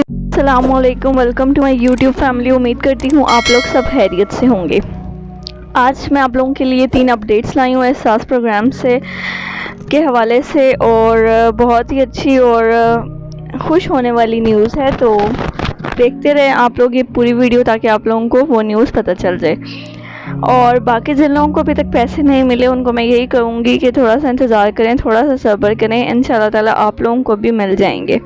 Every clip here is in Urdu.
السلام علیکم، welcome to my YouTube family. امید کرتی ہوں آپ لوگ سب خیریت سے ہوں گے۔ آج میں آپ لوگوں کے لیے 3 اپڈیٹس لائی ہوں احساس پروگرام سے کے حوالے سے، اور بہت ہی اچھی اور خوش ہونے والی نیوز ہے، تو دیکھتے رہیں آپ لوگ یہ پوری ویڈیو تاکہ آپ لوگوں کو وہ نیوز پتہ چل جائے۔ اور باقی جن لوگوں کو ابھی تک پیسے نہیں ملے ان کو میں یہی کہوں گی کہ تھوڑا سا انتظار کریں، تھوڑا سا صبر کریں، انشاءاللہ تعالی آپ لوگوں کو بھی مل جائیں گے۔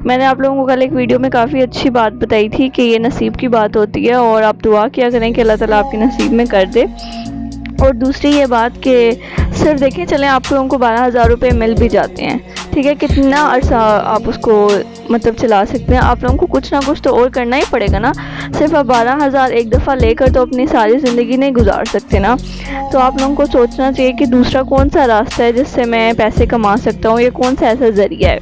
میں نے آپ لوگوں کو کل ایک ویڈیو میں کافی اچھی بات بتائی تھی کہ یہ نصیب کی بات ہوتی ہے، اور آپ دعا کیا کریں کہ اللہ تعالیٰ آپ کے نصیب میں کر دے۔ اور دوسری یہ بات کہ صرف دیکھیں چلیں آپ لوگوں کو 12,000 روپے مل بھی جاتے ہیں، ٹھیک ہے، کتنا عرصہ آپ اس کو چلا سکتے ہیں۔ آپ لوگوں کو کچھ نہ کچھ تو اور کرنا ہی پڑے گا نا، صرف آپ 12,000 ایک دفعہ لے کر تو اپنی ساری زندگی نہیں گزار سکتے نا۔ تو آپ لوگوں کو سوچنا چاہیے کہ دوسرا کون سا راستہ ہے جس سے میں پیسے کما سکتا ہوں، یہ کون سا ایسا ذریعہ ہے۔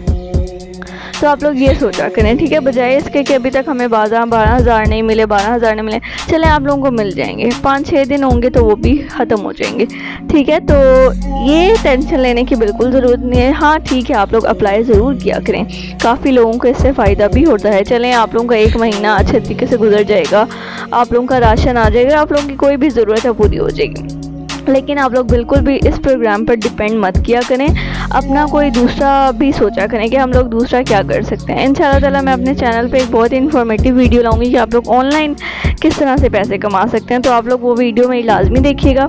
تو آپ لوگ یہ سوچا کریں، ٹھیک ہے، بجائے اس کے کہ ابھی تک ہمیں 12,000 نہیں ملے، 12,000 نہیں ملے، چلیں آپ لوگوں کو مل جائیں گے، 5-6 دن ہوں گے تو وہ بھی ختم ہو جائیں گے، ٹھیک ہے۔ تو یہ ٹینشن لینے کی بالکل ضرورت نہیں ہے۔ ہاں ٹھیک ہے، آپ لوگ اپلائی ضرور کیا کریں، کافی لوگوں کو اس سے فائدہ بھی ہوتا ہے۔ چلیں آپ لوگوں کا 1 مہینہ اچھے طریقے سے گزر جائے گا، آپ لوگوں کا راشن آ جائے گا، آپ لوگوں کی کوئی بھی ضرورت ہے پوری ہو جائے گی۔ لیکن آپ لوگ بالکل بھی اس پروگرام پر ڈیپینڈ مت کیا کریں، اپنا کوئی دوسرا بھی سوچا کریں کہ ہم لوگ دوسرا کیا کر سکتے ہیں۔ انشاءاللہ تعالیٰ میں اپنے چینل پہ ایک بہت ہی انفارمیٹیو ویڈیو لاؤں گی کہ آپ لوگ آن لائن کس طرح سے پیسے کما سکتے ہیں، تو آپ لوگ وہ ویڈیو میں لازمی دیکھیے گا۔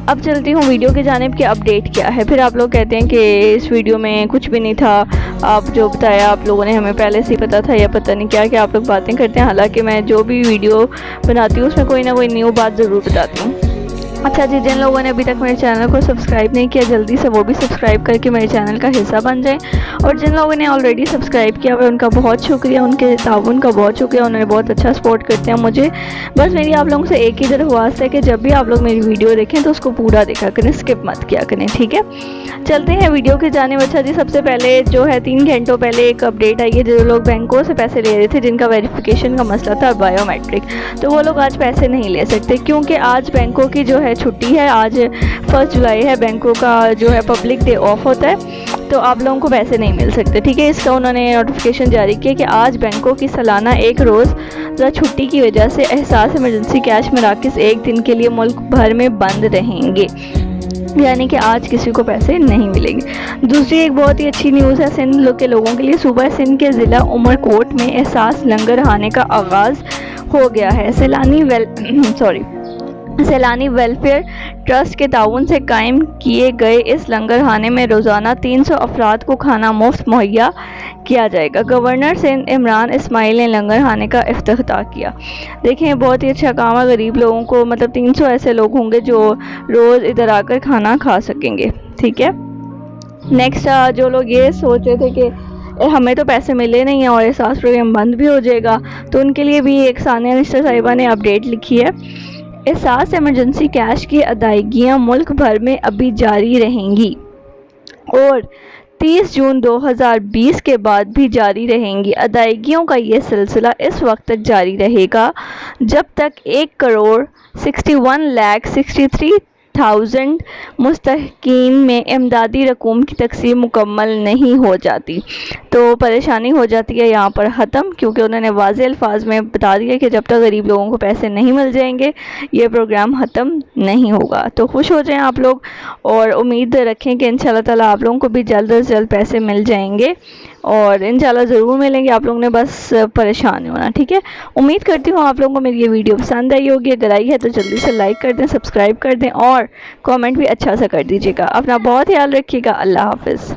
اب چلتی ہوں ویڈیو کی جانب کہ اپڈیٹ کیا ہے۔ پھر آپ لوگ کہتے ہیں کہ اس ویڈیو میں کچھ بھی نہیں تھا، آپ جو بتایا آپ لوگوں نے ہمیں پہلے سے ہی پتا تھا، یا پتہ نہیں کیا کہ آپ لوگ باتیں کرتے ہیں، حالانکہ میں جو بھی ویڈیو بناتی ہوں اس میں کوئی نہ کوئی نیو بات ضرور بتاتی ہوں۔ اچھا جی، جن لوگوں نے ابھی تک میرے چینل کو سبسکرائب نہیں کیا جلدی سے وہ بھی سبسکرائب کر کے میرے چینل کا حصہ بن جائیں، اور جن لوگوں نے آلریڈی سبسکرائب کیا ہوا ان کا بہت شکریہ، ان کے تعاون کا بہت شکریہ، انہوں نے بہت اچھا سپورٹ کرتے ہیں مجھے۔ بس میری آپ لوگوں سے ایک ہی درخواست ہے کہ جب بھی آپ لوگ میری ویڈیو دیکھیں تو اس کو پورا دیکھا کریں، اسکپ مت کیا کریں، ٹھیک ہے۔ چلتے ہیں ویڈیو کی جانب۔ اچھا جی، سب سے پہلے جو ہے 3 گھنٹوں پہلے ایک اپڈیٹ آئی ہے، جو لوگ بینکوں سے پیسے لے رہے تھے جن کا ویریفیکیشن کا مسئلہ تھا بایو میٹرک، تو وہ لوگ آج پیسے نہیں لے سکتے، کیونکہ آج بینکوں کی جو ہے چھٹی ہے، آج 1 جولائی ہے، بینکوں کا جو ہے پبلک ڈے آف ہوتا ہے، تو آپ لوگوں کو پیسے نہیں مل سکتے، ٹھیک ہے۔ اس کا انہوں نے نوٹیفیکیشن جاری کیا کہ آج بینکوں کی سالانہ 1 روز چھٹی کی وجہ سے احساس ایمرجنسی کیش مراکز 1 دن کے لیے ملک بھر میں بند رہیں گے، یعنی کہ آج کسی کو پیسے نہیں ملیں گے۔ دوسری ایک بہت ہی اچھی نیوز ہے سندھ کے لوگوں کے لیے۔ صوبہ سندھ کے ضلع عمر کوٹ میں احساس لنگر خانے کا آغاز ہو گیا ہے۔ سیلانی ویلفیئر ٹرسٹ کے تعاون سے قائم کیے گئے اس لنگر خانے میں روزانہ 300 افراد کو کھانا مفت مہیا کیا جائے گا۔ گورنر سندھ عمران اسماعیل نے لنگر خانے کا افتتاح کیا۔ دیکھیں بہت ہی اچھا کام ہے، غریب لوگوں کو 300 ایسے لوگ ہوں گے جو روز ادھر آ کر کھانا کھا سکیں گے، ٹھیک ہے۔ نیکسٹ، جو لوگ یہ سوچ رہے تھے کہ ہمیں تو پیسے ملے نہیں ہیں اور احساس پروگرام بند بھی ہو جائے گا، تو ان کے لیے بھی ایک ثانیہ نشتر صاحبہ نے اپڈیٹ لکھی ہے۔ احساس ایمرجنسی کیش کی ادائیگیاں ملک بھر میں ابھی جاری رہیں گی اور 30 جون 2020 کے بعد بھی جاری رہیں گی۔ ادائیگیوں کا یہ سلسلہ اس وقت تک جاری رہے گا جب تک 1,61,63,000 مستحقین میں امدادی رقوم کی تقسیم مکمل نہیں ہو جاتی۔ تو پریشانی ہو جاتی ہے یہاں پر ختم، کیونکہ انہوں نے واضح الفاظ میں بتا دیا کہ جب تک غریب لوگوں کو پیسے نہیں مل جائیں گے یہ پروگرام ختم نہیں ہوگا۔ تو خوش ہو جائیں آپ لوگ، اور امید رکھیں کہ انشاءاللہ تعالیٰ آپ لوگوں کو بھی جلد از جلد پیسے مل جائیں گے، اور انشاءاللہ ضرور ملیں گے۔ آپ لوگوں نے بس پریشان ہونا، ٹھیک ہے۔ امید کرتی ہوں آپ لوگوں کو میری یہ ویڈیو پسند آئی ہوگی، اگر آئی ہے تو جلدی سے لائک کر دیں، سبسکرائب کر دیں، اور کامنٹ بھی اچھا سا کر دیجیے گا۔ اپنا بہت خیال رکھیے گا۔ اللہ حافظ۔